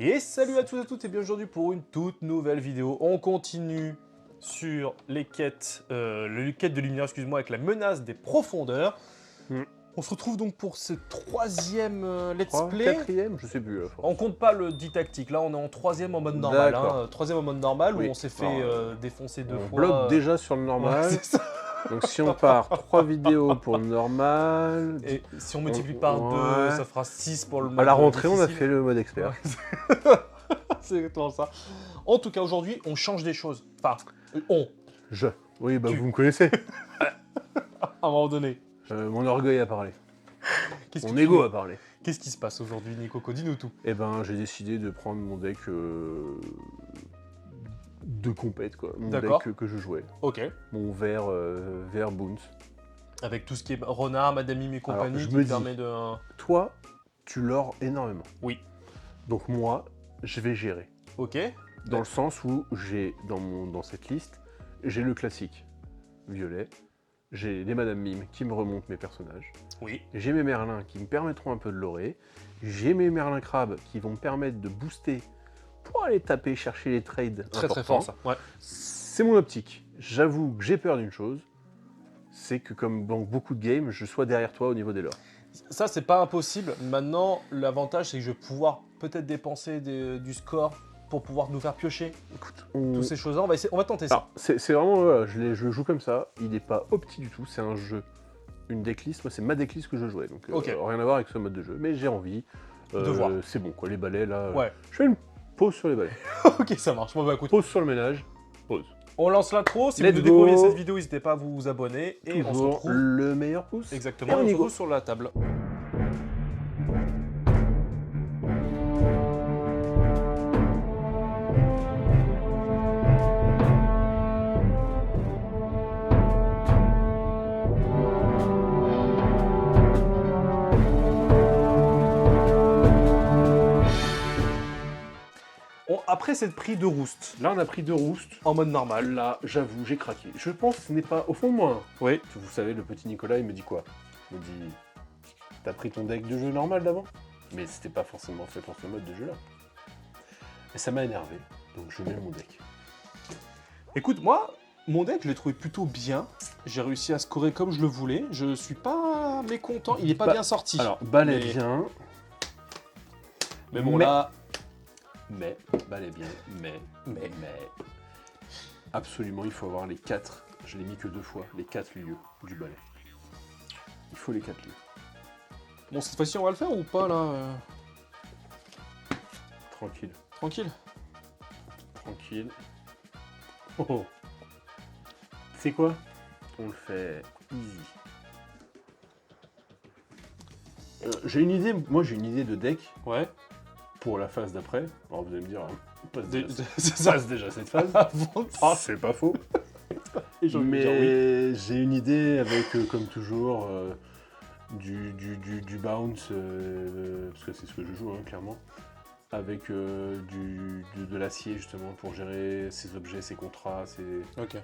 Et salut à tous et à toutes et bienvenue aujourd'hui pour une toute nouvelle vidéo. On continue sur les quêtes de lumière, excuse-moi, avec la menace des profondeurs. On se retrouve donc pour ce troisième let's play. Quatrième, je sais plus. On compte pas le didactique, là on est en troisième en mode normal. Hein, troisième en mode normal oui. où on s'est fait défoncer deux fois. On bloque déjà sur le normal. Ouais, c'est ça. Donc si on part 3 vidéos pour le normal... Et si on multiplie par 2, ça fera 6 pour le mode à la rentrée, difficile. on a fait le mode expert. C'est exactement ça. En tout cas, aujourd'hui, on change des choses. Enfin, Oui, bah vous me connaissez. à un moment donné. Mon orgueil a parlé. Qu'est-ce Mon que ego a parlé. Qu'est-ce qui se passe aujourd'hui, Nico? Dis-nous tout. Eh ben, j'ai décidé de prendre mon deck de compète, quoi. Mon deck que je jouais. Ok. Mon vert Boons. Avec tout ce qui est renard, Madame Mime et compagnie, alors, qui me permet de... Toi, tu lores énormément. Oui. Donc moi, je vais gérer. Ok. Dans le sens où j'ai, dans cette liste, j'ai le classique, violet, j'ai les Madame Mime qui me remontent mes personnages, Oui. j'ai mes Merlins qui me permettront un peu de lorer, j'ai mes Merlins crabes qui vont me permettre de booster pour aller taper, chercher les trades Très importants. très fort ça. Ouais. C'est mon optique. J'avoue que j'ai peur d'une chose, c'est que comme dans beaucoup de games, je sois derrière toi au niveau des lores. Ça, c'est pas impossible. Maintenant, l'avantage, c'est que je vais pouvoir peut-être dépenser du score pour pouvoir nous faire piocher. Écoute, toutes ces choses-là, on va tenter ça. Alors, c'est vraiment, je joue comme ça, il n'est pas opti du tout, c'est un jeu, une decklist, moi c'est ma decklist que je jouais, donc rien à voir avec ce mode de jeu, mais j'ai envie de voir. C'est bon quoi, les balais là, ouais. Je fais une pause sur les balais. Ok, ça marche, bon bah écoute. Pause sur le ménage, pause. On lance l'intro, si vous découvrez cette vidéo, n'hésitez pas à vous abonner, et toujours on se retrouve... le meilleur pouce. Exactement, on se retrouve sur la table. Après cette prise de roost. Là on a pris 2 roosts. En mode normal. Là j'avoue, j'ai craqué. Je pense que ce n'est pas au fond de moi. Oui. Vous savez, le petit Nicolas il me dit quoi? Il me dit, t'as pris ton deck de jeu normal d'avant? Mais c'était pas forcément fait pour ce mode de jeu là. Et ça m'a énervé, donc je mets mon deck. Écoute, moi, mon deck je l'ai trouvé plutôt bien. J'ai réussi à scorer comme je le voulais. Je suis pas mécontent, il est pas bien sorti. Alors, balai bien. Mais bon là... Mais, balai bien, mais... Absolument, il faut avoir les 4, je l'ai mis que 2 fois, les 4 lieux du balai. Il faut les 4 lieux. Bon, cette fois-ci, on va le faire ou pas, là Tranquille. Tranquille. Tranquille. Oh, oh. C'est quoi? On le fait easy. J'ai une idée, moi j'ai une idée de deck. Ouais. Pour la phase d'après. Alors vous allez me dire, passe déjà cette phase. Ah, c'est pas faux. Mais j'ai une idée avec, comme toujours, du bounce, parce que c'est ce que je joue, hein, clairement. Avec de l'acier, justement, pour gérer ses objets, ses contrats, Ok.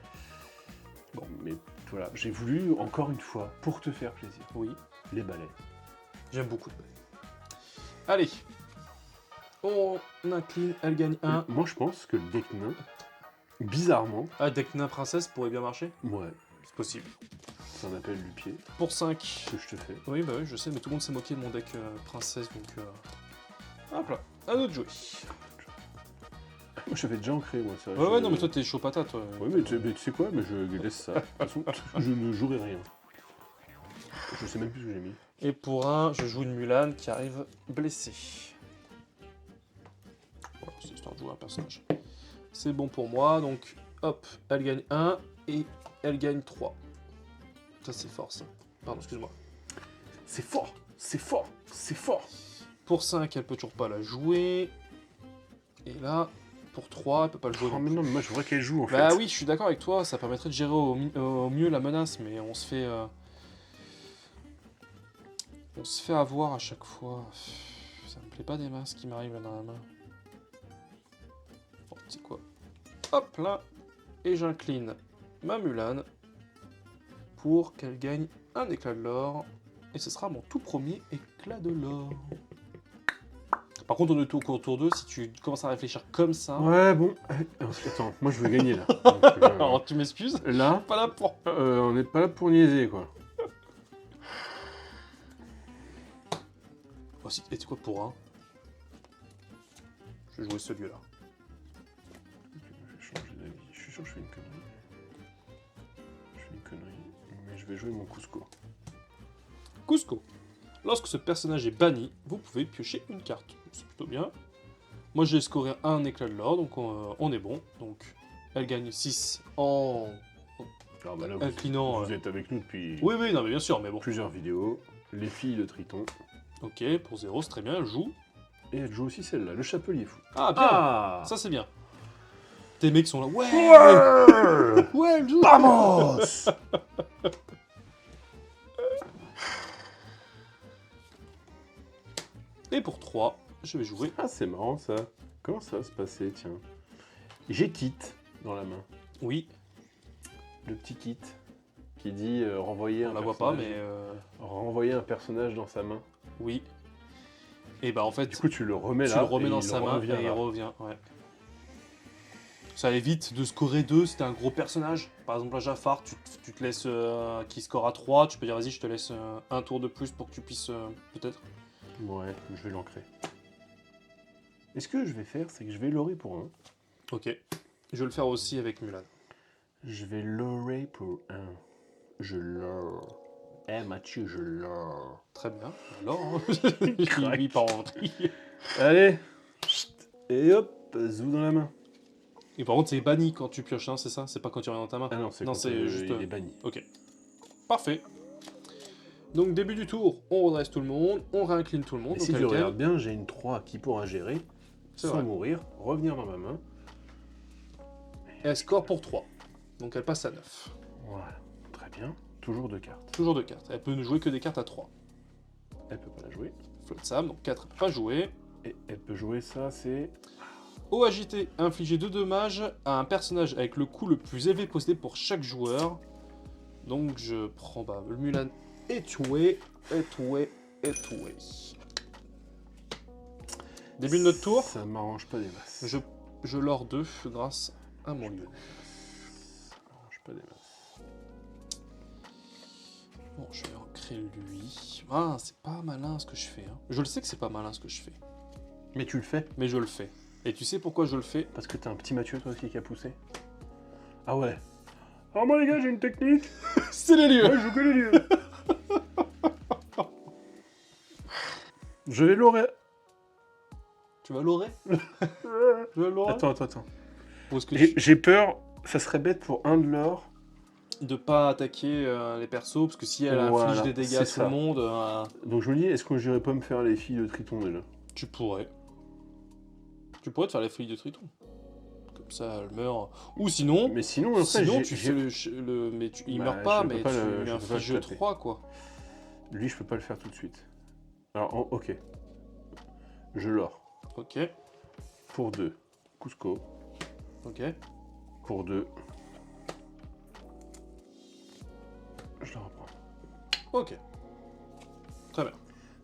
Bon, mais voilà, j'ai voulu, encore une fois, pour te faire plaisir, oui, les balais. J'aime beaucoup les balais. Allez. On incline, elle gagne 1. Moi, je pense que le deck nain, bizarrement... Ah, deck nain princesse pourrait bien marcher? Ouais. C'est possible. Ça en appelle du pied. Pour 5. Que je te fais. Oui, bah oui, je sais, mais tout le monde s'est moqué de mon deck princesse, donc... Hop là, à nous de jouer. Moi, j'avais déjà ancré, moi, c'est vrai. Ouais, non, mais toi, t'es chaud patate, toi. Oui, mais tu sais quoi? Mais je laisse ça. De toute façon, je ne jouerai rien. Je sais même plus ce que j'ai mis. Et pour 1, je joue une Mulan qui arrive blessée. Voilà, c'est histoire de jouer un personnage. C'est bon pour moi, donc hop, elle gagne 1 et elle gagne 3. Ça c'est fort ça. Pardon, excuse-moi. C'est fort, c'est fort, c'est fort. Pour 5, elle peut toujours pas la jouer. Et là, pour 3, elle peut pas le jouer. Oh mais non, mais moi je voudrais qu'elle joue en fait. Bah oui, je suis d'accord avec toi, ça permettrait de gérer au mieux la menace, mais on se fait... On se fait avoir à chaque fois. Ça me plaît pas des masses qui m'arrivent là dans la main. Bon, c'est quoi? Hop là. Et j'incline ma Mulan pour qu'elle gagne un éclat de l'or. Et ce sera mon tout premier éclat de l'or. Par contre, on est au cours tour 2, si tu commences à réfléchir comme ça... Ouais, bon. Attends, moi je veux gagner là. Donc, Alors, tu m'excuses, là, pas là pour... on n'est pas là pour niaiser quoi. Oh, et c'est quoi pour un? Je vais jouer celui-là. Je vais changer d'avis. Je suis sûr que je fais une connerie. Je fais une connerie. Mais je vais jouer mon Cusco. Cusco. Lorsque ce personnage est banni, vous pouvez piocher une carte. C'est plutôt bien. Moi, j'ai scoré un éclat de l'or, donc on est bon. Donc, elle gagne 6 en Ah bah là, inclinant... vous êtes avec nous depuis Oui, oui, non, mais bien sûr, mais bon. plusieurs vidéos. Les filles de Triton. Ok, pour 0, c'est très bien, elle joue. Et elle joue aussi celle-là, le chapelier fou. Ah, bien. Ah Ça, c'est bien. Tes mecs sont là. Ouais. Ouais Ouais, elle joue. Vamos. Et pour 3, je vais jouer. Ah, c'est marrant ça. Comment ça va se passer, tiens. J'ai Kit dans la main. Oui, Le petit Kit qui dit renvoyer on un la voit pas, personnage. mais... Renvoyer un personnage dans sa main. Oui. Et bah, en fait, Du coup, tu le remets tu là. le remets et dans il sa main revient et il là. revient, ouais. Ça évite de scorer 2 si t'es un gros personnage. Par exemple, à Jafar, tu te laisses qui score à 3, tu peux dire vas-y, je te laisse un tour de plus pour que tu puisses peut-être. Ouais, je vais l'ancrer. Et ce que je vais faire, c'est que je vais lorer pour 1. Ok. Je vais le faire aussi avec Mulan. Je vais lorer pour 1. Je lore. Eh Mathieu, je lore. Très bien. Alors, hein. Crac. Il part en vrille. Allez. Et hop, zou dans la main. Et par contre, c'est banni quand tu pioches, hein, c'est ça? C'est pas quand tu reviens dans ta main? Ah non, c'est Non, quand c'est juste... il est banni. Ok. Parfait. Donc, début du tour, on redresse tout le monde, on réincline tout le monde. Mais donc si tu elle regardes gagne. bien, j'ai une 3 qui pourra gérer, C'est sans vrai. mourir, revenir dans ma main. Et elle score pour 3. Donc, elle passe à 9. Voilà, très bien. Toujours 2 cartes. Toujours 2 cartes. Elle peut ne jouer que des cartes à 3. Elle peut pas la jouer. Flotte Sam, donc 4, elle peut pas jouer. Et elle peut jouer ça, c'est... Eau agitée, infliger 2 dommages à un personnage avec le coût le plus élevé possédé pour chaque joueur. Donc je prends bah, le Mulan est tué, est tué, est tué. Début de notre tour, Ça m'arrange pas des masses. je lore 2 grâce à mon lieu. Ça m'arrange pas des masses. Bon, je vais ancrer lui. Ah, c'est pas malin ce que je fais. Hein. Je le sais que c'est pas malin ce que je fais, Mais tu le fais mais je le fais. Et tu sais pourquoi je le fais? parce que t'as un petit Mathieu toi aussi qui a poussé. Ah ouais. Alors moi les gars, j'ai une technique. C'est les lieux. Ouais, je joue que les lieux. Je vais l'orer. Tu vas lorer? Tu vas lorer? Attends. Ou est-ce que J'ai peur, ça serait bête pour un de l'or. de pas attaquer les persos, parce que si elle Voilà, inflige des dégâts c'est à tout ça. le monde, Donc je me dis, est-ce que j'irais pas me faire les filles de Triton déjà? tu pourrais. Tu pourrais te faire les feuilles de Triton. Comme ça, elle meurt. Ou sinon, Mais sinon, après, sinon j'ai- tu j'ai- fais mais il Bah, meurt pas, je peux mais pas tu le- lui je peux pas le infliges taper. 3, quoi. Lui, je peux pas le faire tout de suite. Alors, ok. Je l'or. Ok, Pour 2. Cusco. ok. Pour 2. Je le reprends. Ok. Très bien.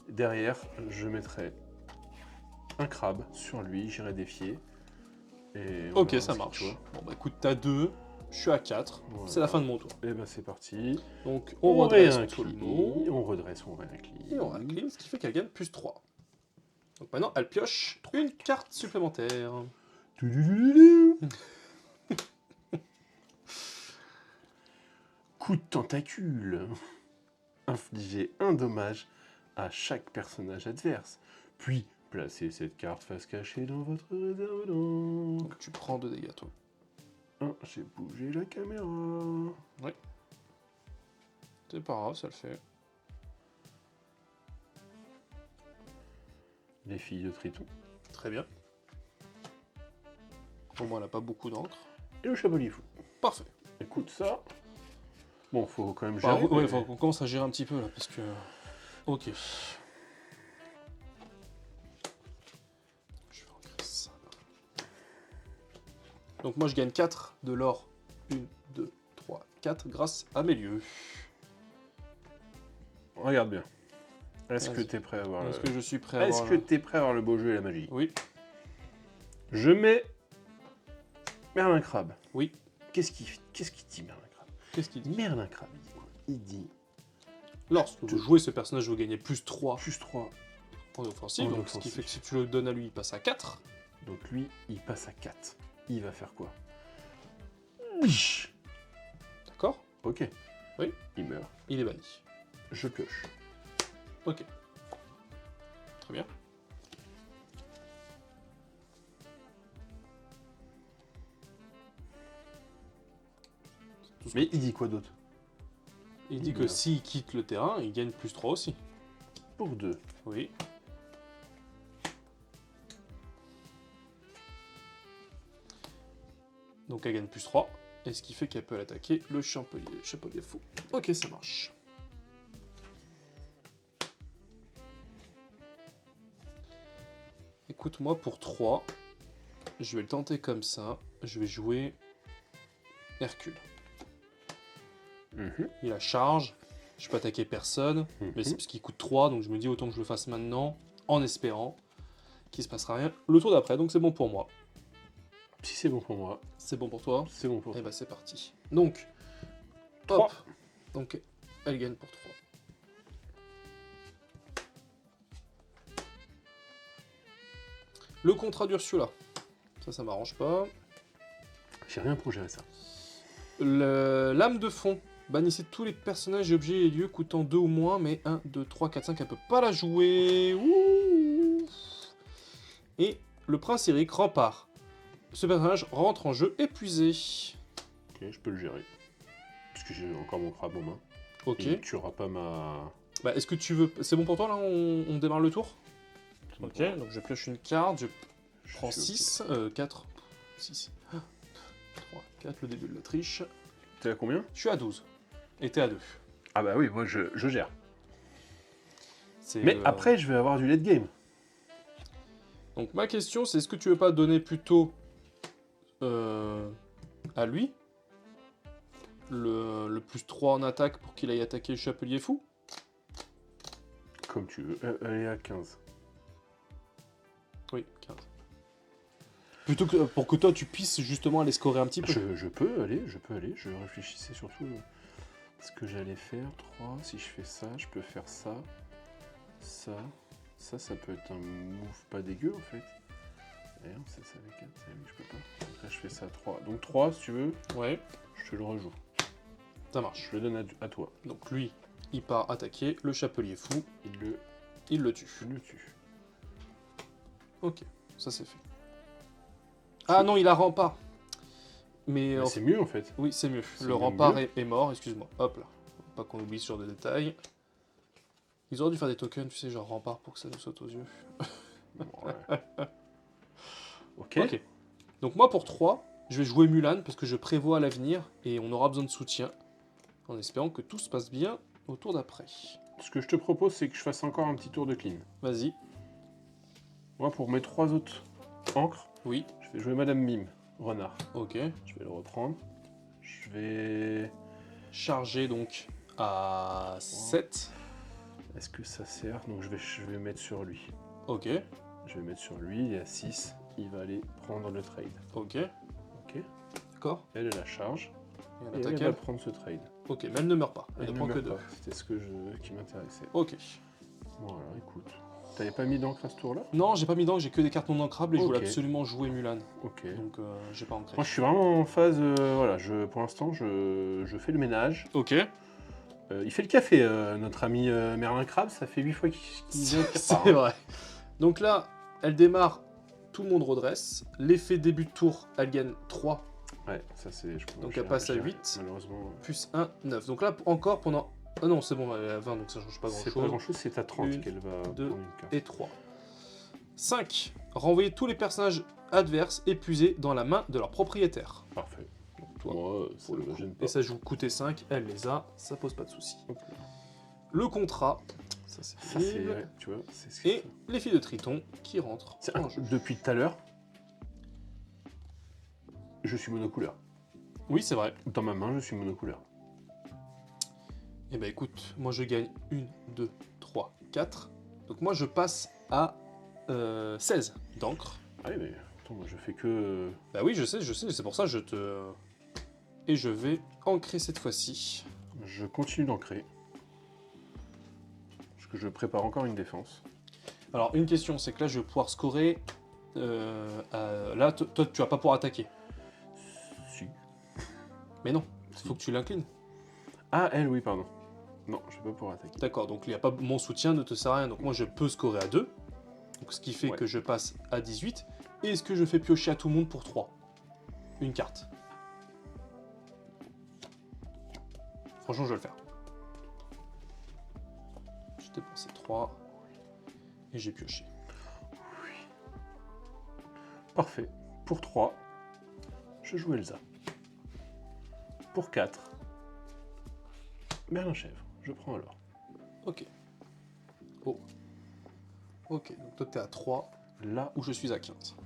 Derrière, je mettrai un crabe sur lui, j'irai défier. Et on Ok, verra ça ce marche. qu'il faut. Bon, bah écoute, t'as 2, je suis à 4. Voilà. C'est la fin de mon tour. Et ben c'est parti. Donc, on redresse réincline, tout le monde. on redresse, on réincline. Et on réincline, ce qui fait qu'elle gagne plus 3. Donc maintenant, elle pioche une carte supplémentaire. Coup de tentacule. Infligez un dommage à chaque personnage adverse. Puis, placez cette carte face cachée dans votre réserve d'encre. Donc tu prends 2 dégâts, toi. J'ai bougé la caméra. C'est pas grave, ça le fait. Les filles de Triton. Très bien. Pour moi, elle a pas beaucoup d'encre. Et le chevalier fou. Parfait. Écoute ça. Bon, faut quand même Bah, gérer. ouais, mais- faut qu'on commence à gérer un petit peu là, parce que... Ok. Je vais ancrer ça. Donc moi, je gagne 4 de l'or. 1, 2, 3, 4 grâce à mes lieux. Regarde bien. Est-ce que Vas-y. t'es prêt à voir Est-ce que je suis prêt à Est-ce voir que t'es prêt à voir le beau jeu et la magie? Oui. Je mets Merlin Crabe. Oui. Qu'est-ce qu'il dit, Merlin Crabe? Qu'est-ce qu'il dit? Merlin Crabe, il dit quoi? Il dit Lorsque vous jouez ce personnage, vous gagnez plus 3 plus 3. en offensive. En Donc, ce qui offensive. fait que si tu le donnes à lui, il passe à 4. Donc lui, il passe à 4. Il va faire quoi? Biche. D'accord? Ok. Oui. Il meurt. Il est banni. Je pioche. Ok. Très bien. Tout ce Mais que- il dit quoi d'autre? Il dit que meurt. s'il quitte le terrain, il gagne plus 3 aussi. Pour 2. Oui. Donc elle gagne plus 3. Et ce qui fait qu'elle peut l'attaquer le chapelier fou. Ok, ça marche. Écoute, moi pour 3, je vais le tenter comme ça. Je vais jouer Hercule. Il a charge. Je peux attaquer personne. Mais c'est parce qu'il coûte 3, donc je me dis autant que je le fasse maintenant, en espérant qu'il se passera rien le tour d'après. Donc c'est bon pour moi. Si c'est bon pour moi, C'est bon pour toi? c'est bon pour Et toi. bah c'est parti. Donc, Trois. hop. Donc elle gagne pour 3. Le contrat d'Ursula. Ça m'arrange pas. J'ai rien pour gérer ça. L'âme de fond. Bannissez tous les personnages, objets et lieux coûtant 2 ou moins, mais 1, 2, 3, 4, 5, elle peut pas la jouer. Ouh. Et le prince Eric rempart. Ce personnage rentre en jeu épuisé. Ok, je peux le gérer. Parce que j'ai encore mon crabe en main. Ok. Il ne tuera pas ma... Bah, est-ce que tu veux... C'est bon pour toi là, on démarre le tour? C'est bon Ok, pour moi. donc je pioche une carte, je Je prends suis ok. 6, 4, 6, 3, 4, le début de la triche. T'es à combien? Je suis à 12. Et t'es à 2. Ah bah oui, moi je gère. C'est, Mais après, je vais avoir du late game. Donc ma question, c'est est-ce que tu veux pas donner plutôt à lui le plus 3 en attaque pour qu'il aille attaquer le chapelier fou? Comme tu veux. Elle est à 15. Oui, 15. Plutôt que pour que toi tu puisses justement aller scorer un petit peu. Je peux aller. Je réfléchissais surtout à ce que j'allais faire. 3, si je fais ça, je peux faire ça. Ça peut être un move pas dégueu en fait. D'ailleurs, ça avec 4, je peux pas. Donc là, je fais ça 3. Donc 3, si tu veux, Ouais, je te le rejoue. ça marche. Je le donne à toi. Donc lui, il part attaquer le chapelier fou, Il il le tue. le tue. Ok, ça c'est fait. Ah non, il a rempart. Mais Mais c'est mieux en fait. oui, c'est mieux. c'est Le même rempart mieux. est mort, excuse-moi. Hop là. Faut pas qu'on oublie ce genre de détails. Ils auraient dû faire des tokens, tu sais, genre rempart pour que ça nous saute aux yeux. Ouais. Ok. Ok. Donc moi pour 3, je vais jouer Mulan parce que je prévois l'avenir et on aura besoin de soutien. En espérant que tout se passe bien au tour d'après. Ce que je te propose, c'est que je fasse encore un petit tour de clean. Vas-y. Moi, pour mes 3 autres encres, Oui. je vais jouer Madame Mime, renard. Ok. Je vais le reprendre. Je vais... Chargé donc à 7. Est-ce que ça sert? Donc je vais mettre sur lui. Ok. Je vais mettre sur lui, il est à 6. Il va aller prendre le trade. Ok. Ok. D'accord. Elle la charge. Et Et elle elle attaque va elle. prendre ce trade. Ok, mais elle ne meurt pas. Elle ne ne prend que meurt 2. pas. C'était ce qui m'intéressait. Ok. Voilà, écoute. T'avais pas mis d'encre à ce tour-là? Non, j'ai pas mis d'encre, j'ai que des cartes non ancrables et je voulais Ok. absolument jouer Mulan. Ok. Donc j'ai pas ancré. Moi, je suis vraiment en phase... voilà, pour l'instant, je fais le ménage. Ok. Il fait le café, notre ami Merlin Crabe. Ça fait 8 fois qu'il vient. qu'il C'est repart, hein. vrai. Donc là, elle démarre, tout le monde redresse. L'effet début de tour, elle gagne 3 Ouais, ça c'est... Donc elle passe à 8. Malheureusement, plus 1, 9. Donc là, encore pendant... Ah non, c'est bon, elle est à 20, donc ça change pas c'est pas grand-chose. grand-chose. C'est à 30 Une, qu'elle va deux, prendre une carte. Et 3. 5. Renvoyer tous les personnages adverses épuisés dans la main de leur propriétaire. Parfait. Donc toi, Moi, ça pour le me coup. gêne pas. Et ça joue coûter 5, elle les a, ça pose pas de soucis. Hop là. Le contrat, ça c'est Ça, c'est... pénible. ouais, tu vois, c'est ce que Et les filles de Triton qui rentrent en jeu. Depuis tout à l'heure, je suis monocouleur. Oui, c'est vrai. Dans ma main, je suis monocouleur. Et bah écoute, moi je gagne 1, 2, 3, 4. Donc moi, je passe à 16 d'encre. Ah oui, mais attends, moi je fais que... Bah oui, je sais, c'est pour ça que je te... Et je vais ancrer cette fois-ci. Je continue d'ancrer. Parce que je prépare encore une défense. Alors, une question, c'est que là, je vais pouvoir scorer... là, toi, tu vas pas pouvoir attaquer. Si. Mais non, Si. faut que tu l'inclines. Ah, elle, oui, pardon. Non, je vais pas pouvoir attaquer. D'accord, donc il y a pas mon soutien ne te sert à rien. Donc moi, je peux scorer à 2. Donc, ce qui fait Ouais. que je passe à 18. Et est-ce que je fais piocher à tout le monde pour 3 une carte? Franchement, je vais le faire. J'ai dépensé 3. Et j'ai pioché. Parfait. Pour 3, je joue Elsa. Pour 4, Merlin Chèvre. Je prends alors. Ok. Oh. Ok, donc toi, t'es à 3. Là, Où je suis à 15.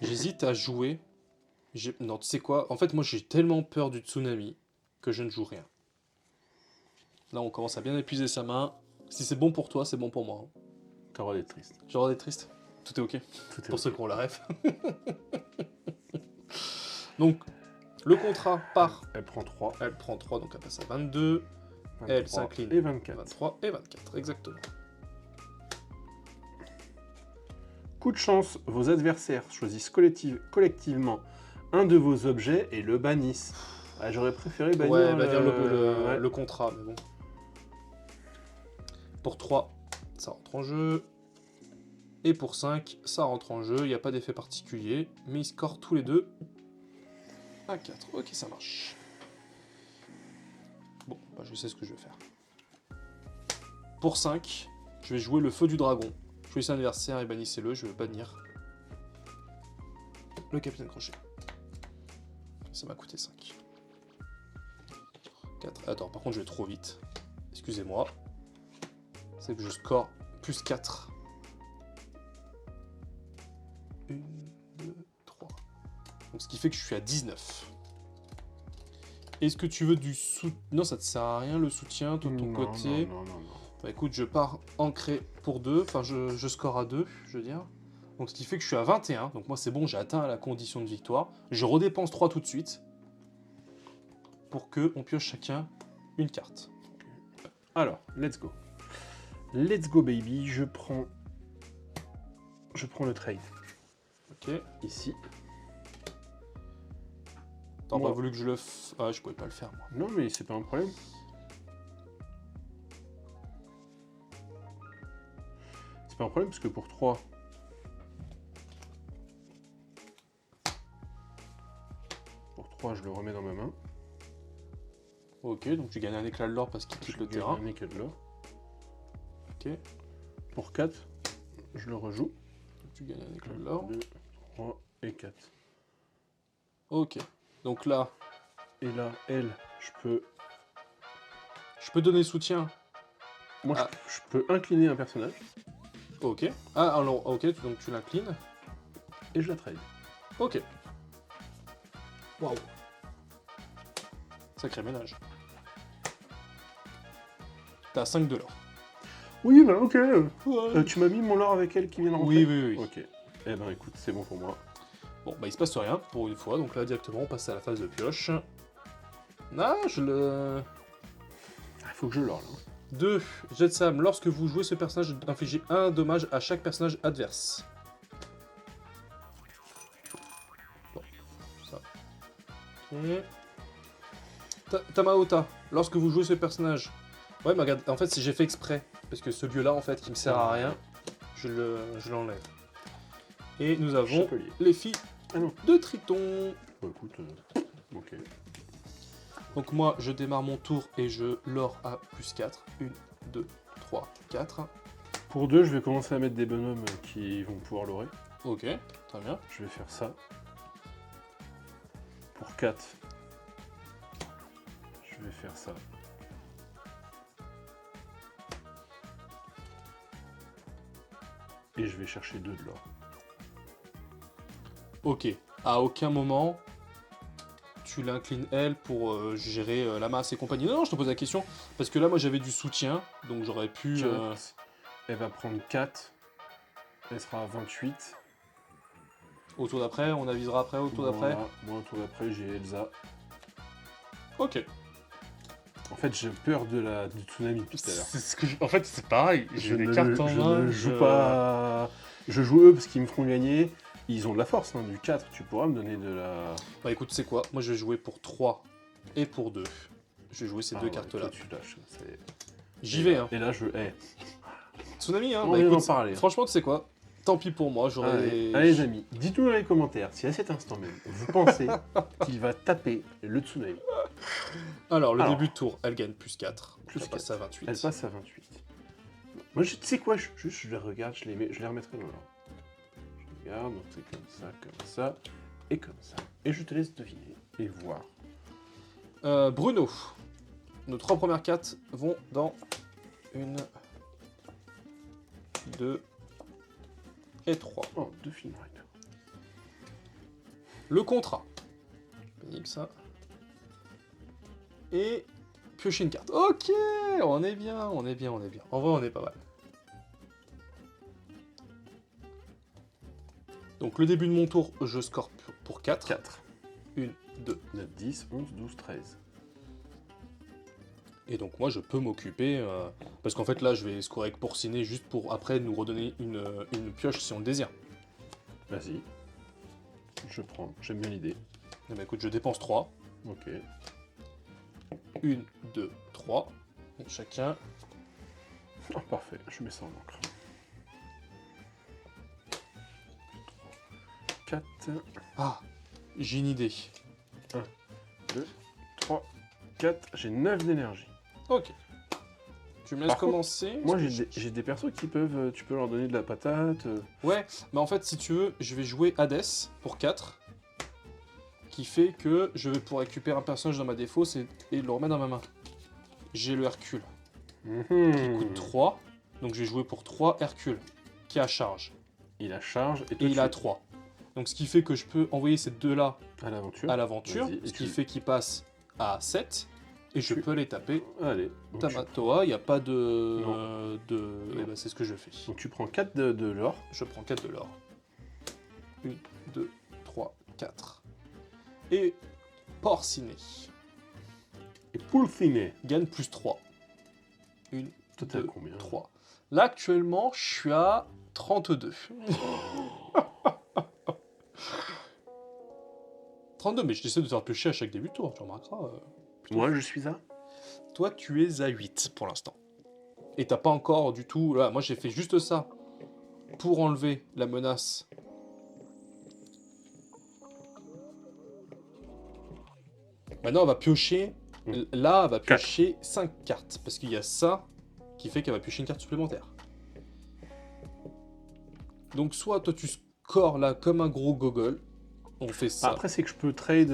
J'hésite à jouer. Non, tu sais quoi? En fait, moi, j'ai tellement peur du tsunami que je ne joue rien. Là, on commence à bien épuiser sa main. Si c'est bon pour toi, c'est bon pour moi. Hein. t'as le droit d'être triste. J'ai le droit d'être triste. Tout est ok. Tout est Pour ok. ceux qui ont la ref. Donc, le contrat part. Elle prend 3. Elle prend 3, donc elle passe à 22. 23 Elle s'incline. et 24. 23 et 24, exactement. Coup de chance, vos adversaires choisissent collectivement un de vos objets et le bannissent. Ah, j'aurais préféré bannir, Ouais, bannir ouais. le contrat, mais bon. Pour 3, ça rentre en jeu. Et pour 5, ça rentre en jeu. Il n'y a pas d'effet particulier. Mais ils scorent tous les deux à 4. Ok, ça marche. Bon, bah, je sais ce que je vais faire. Pour 5, je vais jouer le feu du dragon. Choisissez un adversaire et bannissez-le. Je vais bannir le capitaine Crochet. Ça m'a coûté 5. 4. Attends, par contre, je vais trop vite. Excusez-moi. C'est que je score plus 4. 1, 2, 3. Donc ce qui fait que je suis à 19. Est-ce que tu veux du soutien? Non, ça te sert à rien le soutien, toi de ton côté. Non. Bah écoute, je pars ancré pour 2. Enfin, je score à 2, je veux dire. Donc ce qui fait que je suis à 21. Donc moi, c'est bon, j'ai atteint la condition de victoire. Je redépense 3 tout de suite. Pour qu'on pioche chacun une carte. Alors, let's go. Let's go baby, je prends le trade. Ok. Ici. T'aurais Moi. pas voulu que je le Ah, je pouvais pas le faire, moi. Non mais c'est pas un problème. C'est pas un problème parce que pour 3... Pour 3, je le remets dans ma main. Ok, donc tu gagnes un éclat de l'or parce qu'il quitte le gagne terrain. un éclat de l'or. Ok. Pour 4, je le rejoue. Donc tu gagnes un éclat de l'or. 2, 3 et 4. Ok. Donc là, Et là, elle, je peux... je peux donner soutien. Moi, Ah. je peux incliner un personnage Ok. Ah, alors, ok, donc tu l'inclines. et je la trade. Ok. Waouh. Sacré ménage. T'as 5 de l'or. Oui, bah ok. Ouais. Tu m'as mis mon lore avec elle qui vient de rentrer. Oui. Ok. Eh ben écoute, c'est bon pour moi. Bon, bah il se passe rien pour une fois, donc là directement on passe à la phase de pioche. Ah, je le... Il faut que je lore là. 2. Jet de sable. Lorsque vous jouez ce personnage, infligez un dommage à chaque personnage adverse. Bon, ça. Ok. Tamaota. Lorsque vous jouez ce personnage... Ouais, mais regarde, en fait, si j'ai fait exprès, parce que ce lieu-là, en fait, qui me sert à rien, je l'enlève. Et nous avons Chapelier. les filles Ah non. de Triton. Bah écoute, ok. Donc moi, je démarre mon tour et je lore à plus 4. 1, 2, 3, 4. Pour 2, je vais commencer à mettre des bonhommes qui vont pouvoir lorer. Ok, très bien. Je vais faire ça. Pour 4, je vais faire ça. Et je vais chercher 2 de l'or. Ok, à aucun moment, tu l'inclines elle pour gérer la masse et compagnie. Non, je te pose la question parce que là, moi, j'avais du soutien, donc j'aurais pu. 4. Elle va prendre 4. Elle sera à 28. Au tour d'après, on avisera après au tour d'après. Voilà. Moi, au tour d'après, j'ai Elsa. Ok. En fait, j'ai peur du tsunami tout à l'heure. C'est ce que en fait, c'est pareil. J'ai des cartes en je main. ne joue pas. Je joue eux parce qu'ils me feront gagner. Ils ont de la force, hein, du 4. Tu pourras me donner de la. Bah écoute, c'est quoi? Moi, je vais jouer pour 3 et pour 2. Je vais jouer ces deux cartes-là. Tu lâches. J'y vais, hein. Et là, je. Tsunami, hein. On Bah vient écoute, d'en parler. franchement, tu sais quoi? Tant pis pour moi, j'aurais. Allez, les amis, dites-nous dans les commentaires si à cet instant même, vous pensez qu'il va taper le tsunami. Alors, le début de tour, elle gagne plus 4. Plus Elle passe à 28. Elle passe à 28. Moi, tu sais quoi, je les regarde, je les remettrai dans l'ordre. Je regarde, donc c'est comme ça, et comme ça. Et je te laisse deviner et voir. Bruno. Nos 3 premières cartes vont dans 1, 2 et 3. Oh, 2 Film Rider. Le contrat. Pénible ça. Et piocher une carte. Ok, on est bien. En vrai, on est pas mal. Donc le début de mon tour, je score pour 4. 4. 1, 2. 9, 10, 11, 12, 13. Et donc moi je peux m'occuper, parce qu'en fait là je vais scorer avec Porcinet juste pour après nous redonner une pioche si on le désire. Vas-y. Je prends, j'aime bien l'idée. Eh ben, écoute, je dépense 3. Ok. 1, 2, 3. Et chacun. Oh, parfait, je mets ça en encre. 4, Ah, j'ai une idée. 2, 3, 4. J'ai 9 d'énergie. Ok. Tu me laisses Par contre, commencer. Moi, j'ai des persos qui peuvent... Tu peux leur donner de la patate. Ouais, mais en fait, si tu veux, je vais jouer Hades pour 4. Qui fait que je vais pouvoir récupérer un personnage dans ma défausse et le remettre dans ma main. J'ai le Hercule, qui coûte 3. Donc je vais jouer pour 3 Hercule, qui a charge. Il a charge et, Et il a 3. Donc ce qui fait que je peux envoyer ces deux-là à l'aventure. Vas-y, ce qui fait qu'ils passent à 7. Et je peux les taper. Allez. Tamatoa, il n'y a pas de... Non. Eh ben, c'est ce que je fais. Donc tu prends 4 de l'or. Je prends 4 de l'or. 1, 2, 3, 4. Et Porcinet Et Pulciné. gagne plus 3. 1, Toi, t'as 2, combien 3. Là, actuellement, je suis à 32. 32, mais j'essaie de te faire piocher à chaque début de tour, tu remarqueras. Moi, je suis à Toi, tu es à 8 pour l'instant. Et t'as pas encore du tout... Là, moi, j'ai fait juste ça pour enlever la menace. Maintenant, elle va piocher... Là, elle va piocher 5 cartes. Parce qu'il y a ça qui fait qu'elle va piocher une carte supplémentaire. Donc, soit toi, tu scores là comme un gros gogol. On fait ça. Après, c'est que je peux trade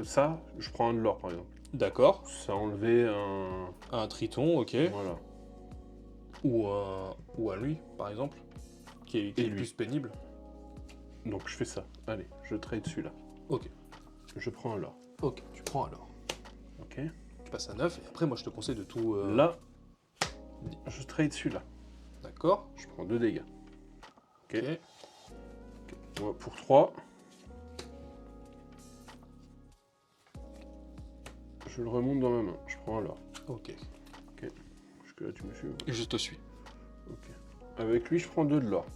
ça. Je prends un de l'or, par exemple. D'accord. Ça a enlevé Un triton, ok. Voilà. Ou un lui, par exemple. Qui est plus pénible. Donc, je fais ça. Allez, je trade celui-là. Ok. Je prends un l'or. Ok, tu prends alors. Ok. Tu passes à 9, et après, moi, je te conseille de tout... Là, je trade celui-là. D'accord. Je prends 2 dégâts. Ok. Ok. Moi, pour 3. Je le remonte dans ma main. Je prends un l'or. Ok. Jusque là, tu me suis. Et je te suis. Ok. Avec lui, je prends 2 de l'or.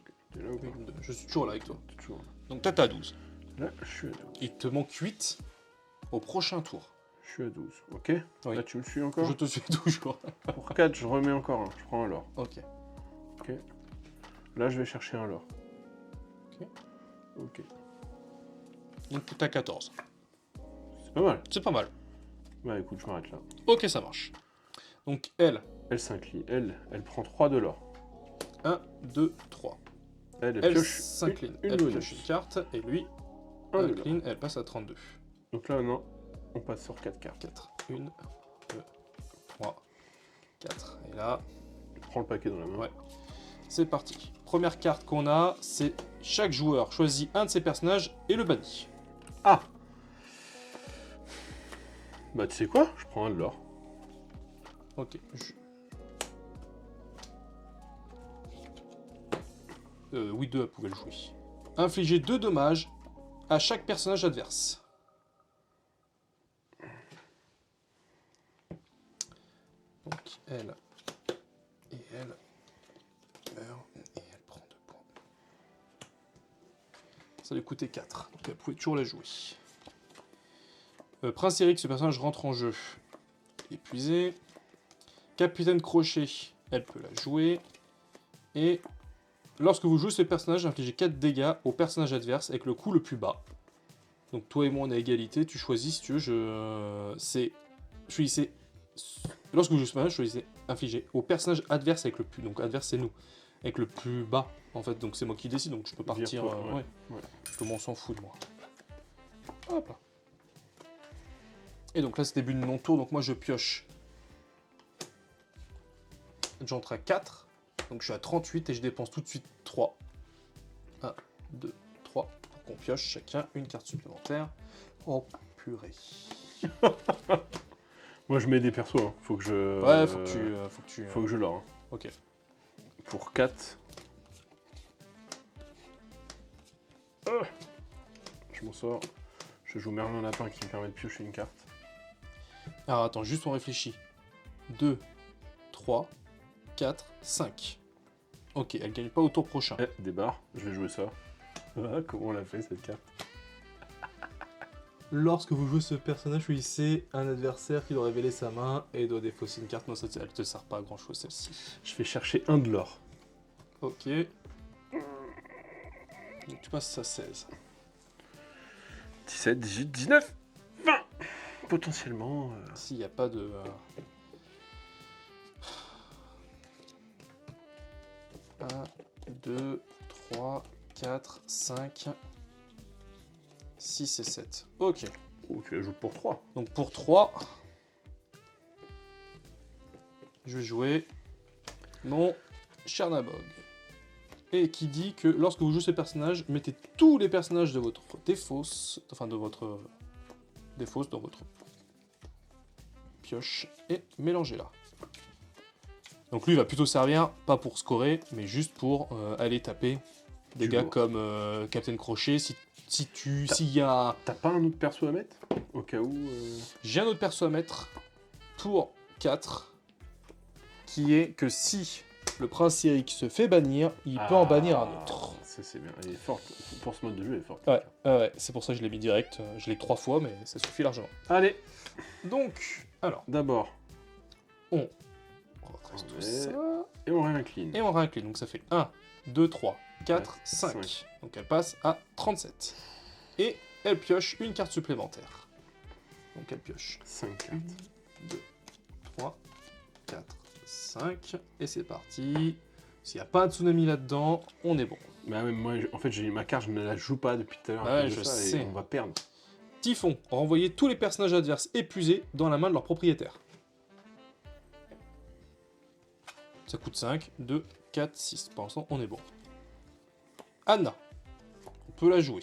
Okay. T'es là ou pas? Je suis toujours là avec toi. T'es toujours là. Donc, t'as ta 12. Là, je suis à 12. Il te manque 8 au prochain tour. Je suis à 12. Ok. Oui. Là, tu me suis encore? Je te suis toujours. Pour 4, je remets encore un. Je prends un l'or. Ok. Ok. Là, je vais chercher un l'or. Ok. Ok. Donc, t'as 14. C'est pas mal. C'est pas mal. Bah écoute, je m'arrête là. Ok, ça marche. Donc, elle. Elle s'incline. Elle prend 3 de l'or. 1, 2, 3. Elle Elle pioche s'incline. une Elle bonus. pioche une carte. Et lui, Un de incline. Elle passe à 32. Donc là, non. On passe sur 4 cartes. 4. 1, 2, 3, 4. Et là, Prends le paquet dans la main. Ouais. C'est parti. Première carte qu'on a, c'est chaque joueur choisit un de ses personnages et le bannit. Ah. Bah tu sais quoi? Je prends un de l'or. Ok. Oui, 2, elle pouvait le jouer. Infliger 2 dommages à chaque personnage adverse. Donc elle et elle meurt et elle prend 2 points. Ça lui coûtait 4, donc elle pouvait toujours la jouer. Prince Eric, ce personnage rentre en jeu. Épuisé. Capitaine Crochet, elle peut la jouer. Et lorsque vous jouez ce personnage, infligez 4 dégâts au personnage adverse avec le coup le plus bas. Donc toi et moi on est à égalité, tu choisis si tu veux, choisissez. Lorsque vous jouez ce personnage, choisissez infliger au personnage adverse avec le plus. Donc adverse c'est nous. Avec le plus bas en fait, donc c'est moi qui décide, donc je peux partir. Vire-toi, Ouais. Tout le monde s'en fout de moi. Hop là. Et donc là c'est début de mon tour, donc moi je pioche. J'entre à 4, donc je suis à 38 et je dépense tout de suite 3. 1, 2, 3, pour qu'on pioche chacun une carte supplémentaire. Oh purée. Moi je mets des persos, hein. Faut que je. Ouais, faut que tu. Faut que je l'or. Hein. Ok. Pour 4. Je m'en sors. Je joue Merlin Lapin qui me permet de piocher une carte. Alors attends, juste on réfléchit. 2, 3, 4, 5. Ok, elle gagne pas au tour prochain. Eh, des barres, je vais jouer ça. Ah, comment on l'a fait cette carte? Lorsque vous jouez ce personnage, choisissez un adversaire qui doit révéler sa main et doit défausser une carte. Non, ça, elle te sert pas à grand chose celle-ci. Je vais chercher un de l'or. Ok. Donc tu passes à 16. 17, 18, 19, 20 potentiellement. S'il n'y a pas de... 1, 2, 3, 4, 5, 6 et 7. Ok. Oh, tu la joues pour 3. Donc pour 3, je vais jouer mon Chernabog. Et qui dit que lorsque vous jouez ce personnage, mettez tous les personnages de votre défausse, enfin de votre défausse dans votre pioche et mélangez-la. Donc lui il va plutôt servir, pas pour scorer, mais juste pour aller taper des gars comme Captain Crochet. S'il y a... T'as pas un autre perso à mettre? Au cas où... J'ai un autre perso à mettre pour 4, qui est que si le prince Eric se fait bannir, il peut en bannir un autre. Ça c'est bien, elle est forte. Pour ce mode de jeu, elle est forte. Ouais, c'est pour ça que je l'ai mis direct. Je l'ai 3 fois, mais ça suffit largement. Allez, Donc, alors, d'abord, on redresse tout ça. et on réincline. Et on réincline. Donc ça fait 1, 2, 3, 4, 5. 5. Donc elle passe à 37. Et elle pioche une carte supplémentaire. Donc elle pioche 5 cartes. 2, 3, 4, 5. Et c'est parti. S'il n'y a pas de tsunami là-dedans, on est bon. Bah ouais, moi, en fait, j'ai ma carte, je ne la joue pas depuis tout à l'heure. Ouais, à cause je de ça, sais. Et on va perdre. Typhon, renvoyer tous les personnages adverses épuisés dans la main de leur propriétaire. Ça coûte 5, 2, 4, 6. Pour l'instant, on est bon. Anna, on peut la jouer.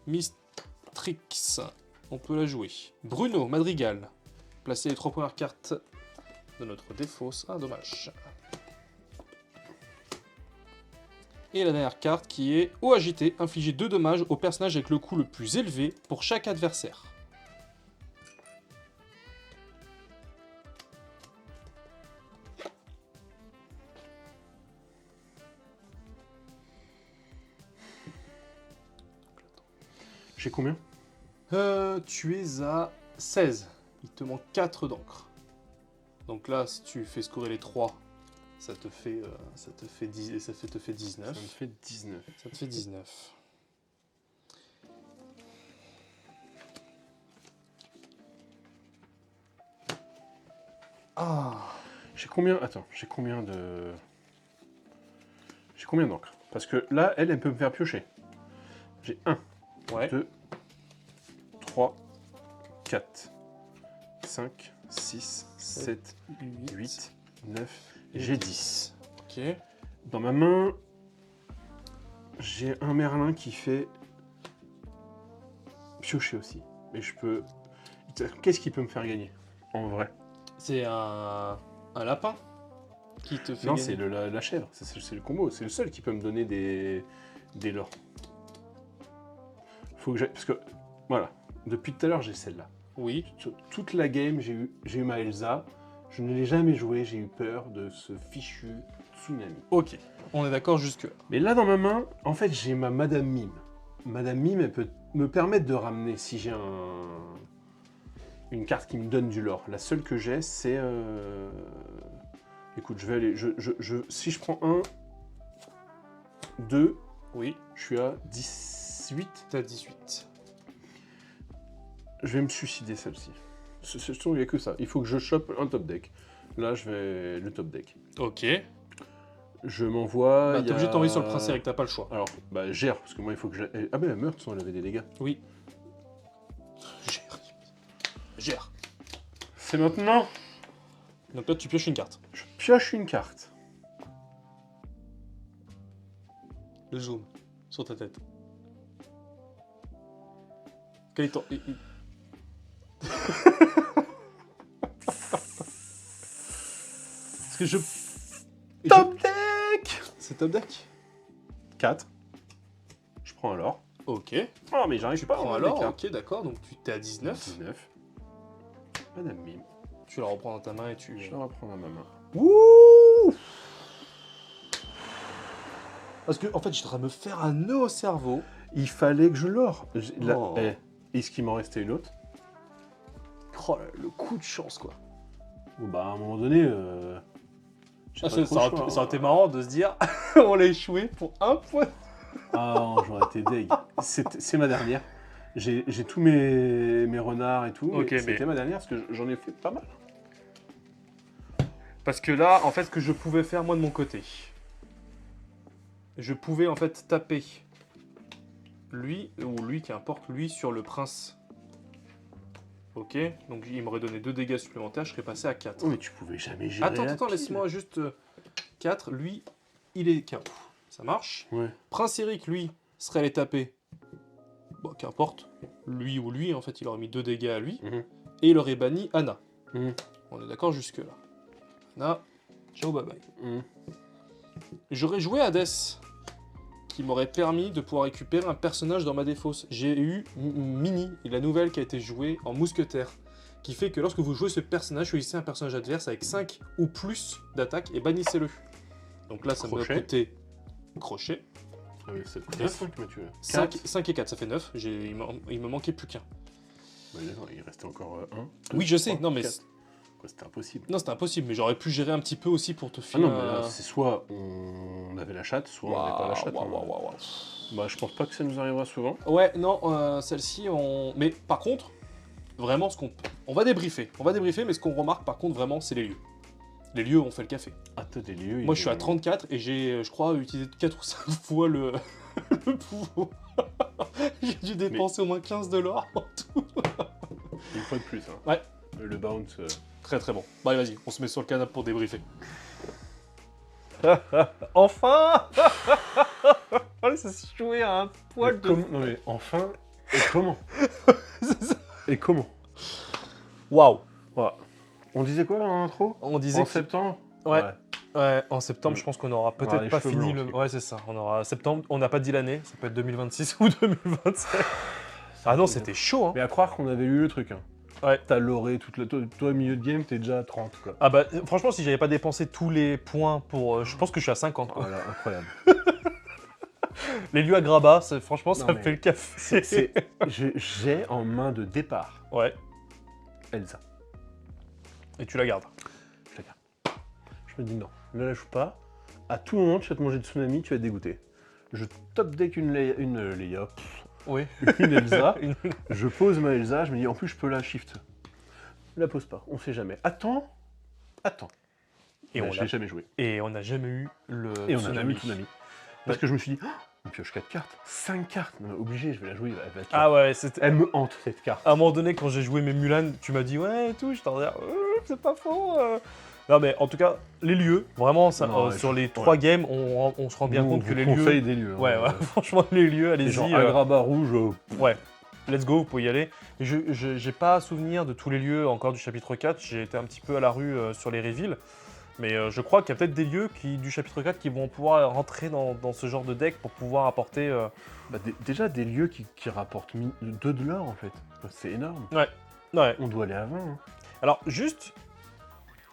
Mistrix, on peut la jouer. Bruno, Madrigal, placez les 3 premières cartes de notre défausse. Ah, dommage. Et la dernière carte qui est au agité, infliger 2 dommages au personnage avec le coût le plus élevé pour chaque adversaire. J'ai combien? Tu es à 16. Il te manque 4 d'encre. Donc là, si tu fais scorer les 3, ça te fait 19. Ça me fait 19. Ça te fait 19. Ah. J'ai combien? Attends, j'ai combien de... J'ai combien d'encre? Parce que là, elle peut me faire piocher. J'ai 1, Ouais. 2, 3, 4, 5, 6, 7, 8, 9, j'ai 10. Ok. Dans ma main, j'ai un Merlin qui fait piocher aussi. Mais je peux... Qu'est-ce qui peut me faire gagner, en vrai? C'est un lapin qui te fait Non, gagner. c'est la chèvre, c'est le combo. C'est le seul qui peut me donner des lores. Faut que j'aille... Parce que, voilà, depuis tout à l'heure, j'ai celle-là. Oui. Sur toute la game, j'ai eu ma Elsa. Je ne l'ai jamais joué, j'ai eu peur de ce fichu tsunami. Ok, on est d'accord jusque. Mais là, dans ma main, en fait, j'ai ma Madame Mime. Madame Mime, elle peut me permettre de ramener, si j'ai une carte qui me donne du lore. La seule que j'ai, c'est... Écoute, je vais aller... Si je prends 1, 2, Oui. je suis à 18. T'as 18. Je vais me suicider, celle-ci. Il n'y a que ça. Il faut que je chope un top deck. Là, je vais le top deck. Ok. Je m'envoie... Bah, il y t'es obligé de t'envoyer sur le a- prince Eric, t'as pas le choix. Alors, bah, gère, parce que moi, il faut que je... Ah ben, elle meurt, de toute façon, elle avait des dégâts. Oui. Gère. Gère. C'est maintenant. Donc là, tu pioches une carte. Je pioche une carte. Le zoom sur ta tête. Quel est ton... Parce que je... Top deck. C'est top deck. 4. Je prends un lore. Ok. Oh, mais j'arrive pas à Prends avoir alors, des cartes. ok, d'accord, donc tu t'es à 19. 19. Madame Mime. Tu la reprends dans ta main et tu... Je la reprends dans ma main. Ouh. Parce que, en fait, je devrais me faire un nœud au cerveau. Il fallait que je l'or. Oh. Est-ce qu'il m'en restait une autre? Oh, le coup de chance, quoi. Bon, bah, à un moment donné... j'ai Ah, pas trop le choix, ça aurait hein. été marrant de se dire, on l'a échoué pour un point. Ah non, j'aurais été deg. C'est ma dernière. J'ai tous mes renards et tout. Ok, mais mais- c'était ma dernière parce que j'en ai fait pas mal. Parce que là, en fait, ce que je pouvais faire, moi, de mon côté, je pouvais, en fait, taper lui, ou lui, qu'importe, lui, sur le prince. Ok, donc il m'aurait donné 2 dégâts supplémentaires, je serais passé à 4. Oh, mais tu pouvais jamais gérer. Attends, la attends, pile. laisse-moi juste 4. Lui, il est KO. Ça marche. Ouais. Prince Eric, lui, serait allé taper. Bon, qu'importe. Lui ou lui, en fait, il aurait mis 2 dégâts à lui. Mhm. Et il aurait banni Anna. Mhm. On est d'accord jusque-là. Anna, ciao, bye bye. Mhm. J'aurais joué Hades, qui m'aurait permis de pouvoir récupérer un personnage dans ma défausse. J'ai eu Mini, la nouvelle qui a été jouée en mousquetaire, qui fait que lorsque vous jouez ce personnage, choisissez un personnage adverse avec 5 ou plus d'attaque et bannissez-le. Donc là, ça me Crochet. coûtait crochet. Ah oui, c'est le 9. truc que tu veux. 5 et 4, ça fait 9. Il me manquait plus qu'un. Bah, non, il restait encore 1. Oui, je sais, non mais... C'était impossible. Non, c'était impossible, mais j'aurais pu gérer un petit peu aussi pour te Ah filer non, mais là, c'est soit on avait la chatte, soit on n'avait pas la chatte. hein. Waouh. Bah, je pense pas que ça nous arrivera souvent. Ouais, non, celle-ci, on... Mais par contre, vraiment, on va débriefer. On va débriefer, mais ce qu'on remarque, par contre, vraiment, c'est les lieux. Les lieux ont fait le café. Ah, t'as des lieux. Moi, je suis à 34 et j'ai, je crois, utilisé 4 ou 5 fois le pouvoir. J'ai dû dépenser au moins 15 de l'or en tout. Une fois de plus. Hein. Ouais. Le bounce. Très très bon. Bah, allez, vas-y, on se met sur le canapé pour débriefer. Enfin. Ça s'est joué à un poil de... Non, mais enfin. Et comment Et comment Waouh. Voilà. On disait quoi en intro On disait En que... septembre Ouais, en septembre, je pense qu'on aura On aura peut-être les pas cheveux fini blancs, le... aussi. Ouais, c'est ça. On aura septembre, on n'a pas dit l'année, ça peut être 2026 ou 2027. Ah non, c'était chaud, hein. Mais à croire qu'on avait eu le truc. Hein. Ouais. T'as loré toute la... Toi, milieu de game, t'es déjà à 30, quoi. Ah bah, franchement, si j'avais pas dépensé tous les points pour... je pense que je suis à 50, quoi. Voilà, incroyable. Les lieux à Grabat, franchement, ça Non, me mais fait le café. J'ai en main de départ Ouais, Elsa. et tu la gardes. Je la garde. Je me dis non, ne la joue pas. À tout moment, tu vas te manger de tsunami, tu vas être dégoûté. Je top deck une Leia, Oui. une Elsa. Je pose ma Elsa, je me dis en plus je peux la shift. Ne la pose pas, on sait jamais. Attends. Et Ouais, on je l'a- l'ai jamais joué. Et on n'a jamais eu le Et on n'a tsunami. jamais eu tsunami. Parce que je me suis dit, oh, on pioche 4 cartes, 5 cartes. Non, obligé, je vais la jouer. Ah ouais, c'était... Elle me hante cette carte. À un moment donné, quand j'ai joué mes Mulan, tu m'as dit ouais et tout, je t'en dis c'est pas faux. Non, mais en tout cas, les lieux, vraiment, ça, Non, ouais, sur les 3 games, on se rend bien compte que les lieux. conseille des lieux. Ouais, hein. ouais, franchement, les lieux, Et allez-y. genre Agrabah rouge, Ouais, let's go, vous pouvez y aller. Et j'ai pas souvenir de tous les lieux encore du chapitre 4. J'ai été un petit peu à la rue sur les reveals. Mais je crois qu'il y a peut-être des lieux du chapitre 4 qui vont pouvoir rentrer dans ce genre de deck pour pouvoir apporter. bah, déjà des lieux qui rapportent 2 de l'or en fait. C'est énorme. Ouais. On doit aller à 20. hein. Alors, juste,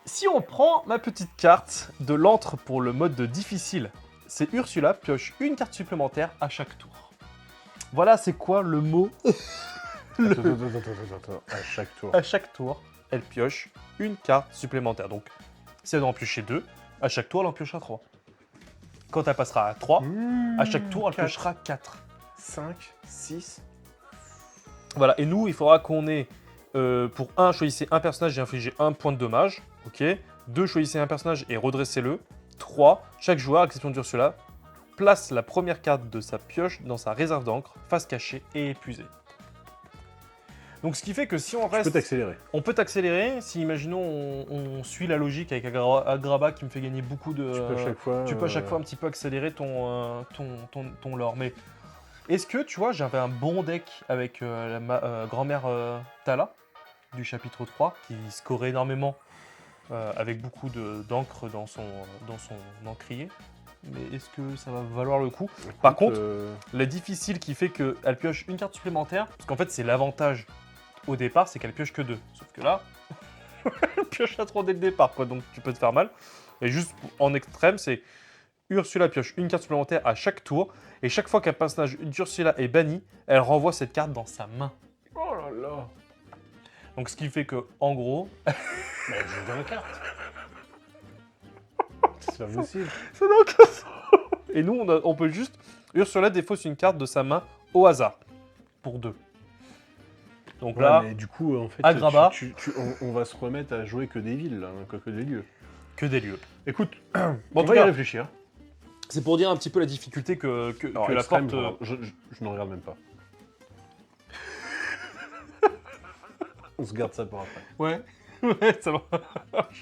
si on prend ma petite carte de l'antre pour le mode de difficile, c'est Ursula pioche une carte supplémentaire à chaque tour. Voilà, c'est quoi le mot Attends. À chaque tour. À chaque tour, elle pioche une carte supplémentaire. Donc, si elle en piocher 2, à chaque tour, elle en piochera 3. Quand elle passera à 3, à chaque tour, elle piochera 4. 5, 6. Voilà, et nous, il faudra qu'on ait, pour 1, choisissez un personnage et infligez 1 point de dommage. Ok. 2, choisissez un personnage et redressez-le. 3, chaque joueur, à l'exception d'Ursula, place la première carte de sa pioche dans sa réserve d'encre, face cachée et épuisée. Donc ce qui fait que si on Tu reste... peux t'accélérer. On peut t'accélérer si, imaginons, on suit la logique avec Agrabah qui me fait gagner beaucoup de... Tu peux à chaque fois. un petit peu accélérer ton lore. Mais est-ce que, tu vois, j'avais un bon deck avec ma grand-mère Tala du chapitre 3 qui scorait énormément avec beaucoup d'encre dans son encrier. Mais est-ce que ça va valoir le coup? Par contre, la difficile qui fait qu'elle pioche une carte supplémentaire, parce qu'en fait c'est l'avantage au départ, c'est qu'elle pioche que 2. Sauf que là, elle pioche à 3 dès le départ, quoi, donc tu peux te faire mal. Et juste en extrême, c'est Ursula pioche une carte supplémentaire à chaque tour, et chaque fois qu'un personnage d'Ursula est banni, elle renvoie cette carte dans sa main. Oh là là. Donc ce qui fait que, en gros... Mais elle joue dans la carte. C'est pas possible. Ça n'a aucun sens. Et nous, on peut juste... Ursula défausse une carte de sa main au hasard, pour 2. Donc Ouais, là, mais du coup, en fait, Agrabah. on va se remettre à jouer que des villes, là, que des lieux. que des lieux. Écoute, Bon, en on tout va y cas, réfléchir. c'est pour dire un petit peu la difficulté que Alors, la extrême, porte... je ne regarde même pas. On se garde ça pour après. Ouais, ouais, ça va.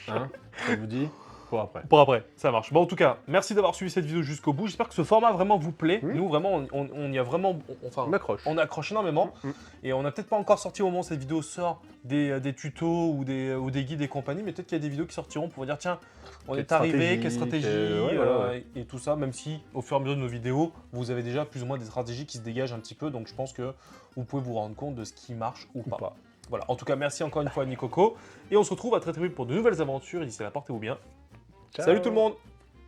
Hein? Ça vous dit? Pour après. Pour après, ça marche. Bon, en tout cas, merci d'avoir suivi cette vidéo jusqu'au bout. J'espère que ce format vraiment vous plaît. Oui. Nous, vraiment, on y a vraiment... Enfin, On accroche. on accroche énormément. Et on n'a peut-être pas encore sorti au moment où cette vidéo sort des tutos ou des guides et compagnie, mais peut-être qu'il y a des vidéos qui sortiront pour dire tiens, on Quelle est arrivé, stratégie, quelle stratégie, ouais, voilà. et tout ça, même si au fur et à mesure de nos vidéos, vous avez déjà plus ou moins des stratégies qui se dégagent un petit peu, donc je pense que vous pouvez vous rendre compte de ce qui marche ou pas. Voilà, en tout cas, merci encore une fois à Nicoco, et on se retrouve à très très vite pour de nouvelles aventures, et d'ici là, portez-vous bien. Ciao. Salut tout le monde!